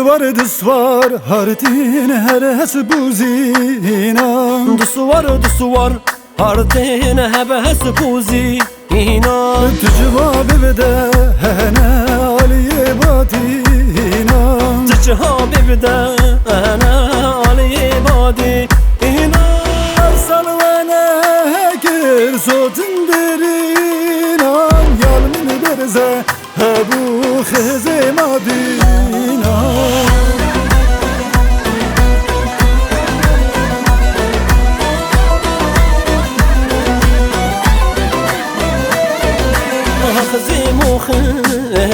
دسوار هردین هرس بوزینا دسوار هردین هبس بوزینا تو جواب بده هنه علی بادینا تو جواب بده هنه علی بادینا سلوانه گر صوتن درینا یالمن برزه هبو خزه مدینا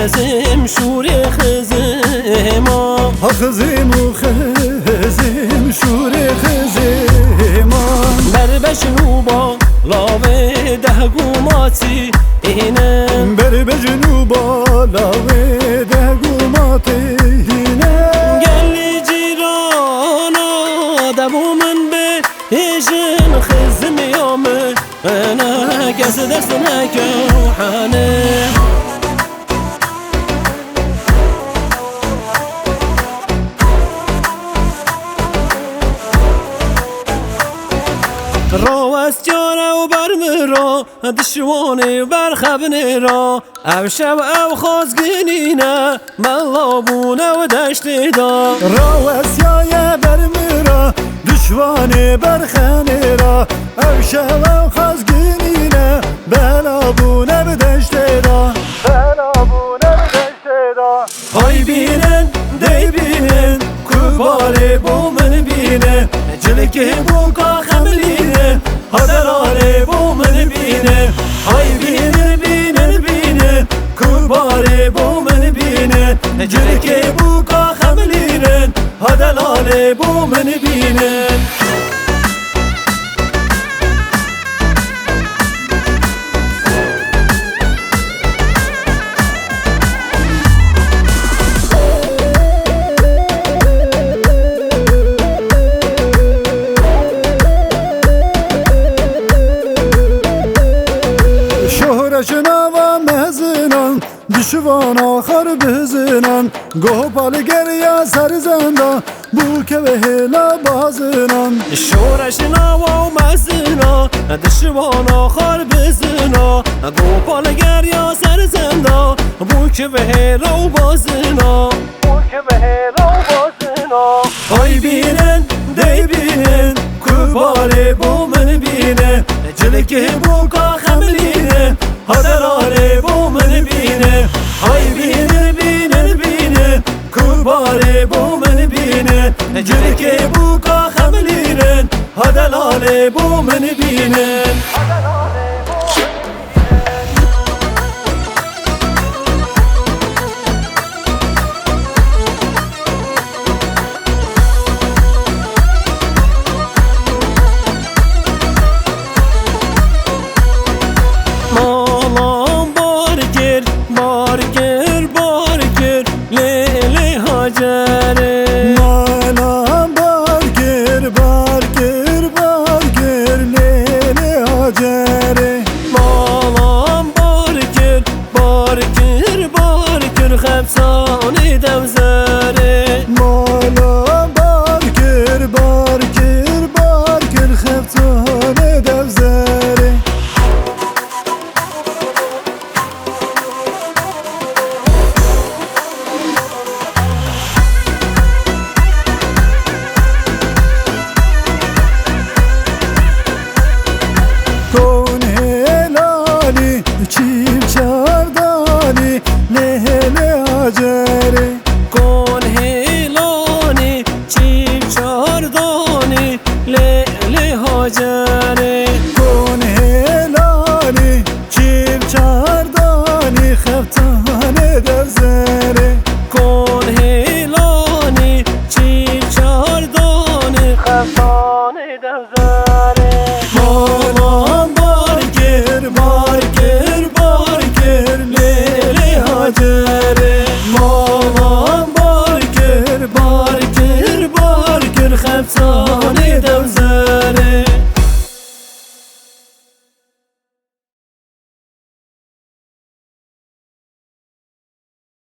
خزم شوری خزما خزم شوری خزما بجنوبا لاوه ده گوماتی اینم بجنوبا لاوه ده گوماتی اینم گلی جیرانا دبو من به هیجن خزم یامه انا کس دست نکوحانه راست جاره و برمرا دشوانه و برخبنه را او شب او خازگینینه ملابونه و دشت دا راست یای برمرا دشوانه برخنه را او شب او خازگینینه بلابونه به دشت دا های بینن دی بینن کباله بو من بینه جلکه بو کا خملینه هدراله بو من بینه های بینن کباله بو من بینه جلکه بو کا خملینه هدراله بو من بینه شنوا مهزنان دشوان آخر بزنان گوپال گریا سر زندان بو که به هلا بازنان شورش نوا و مزنا دشوان آخر بزنا گوپال گریا سر زندا بو که به هلا و بازنا های بینن دی بینن کباله بو من بینه جلکه بو کا خملینه هدراله بو من بینه های بینن کباله بو من بینه جلکه بو کا خملینه هدراله بو من بینه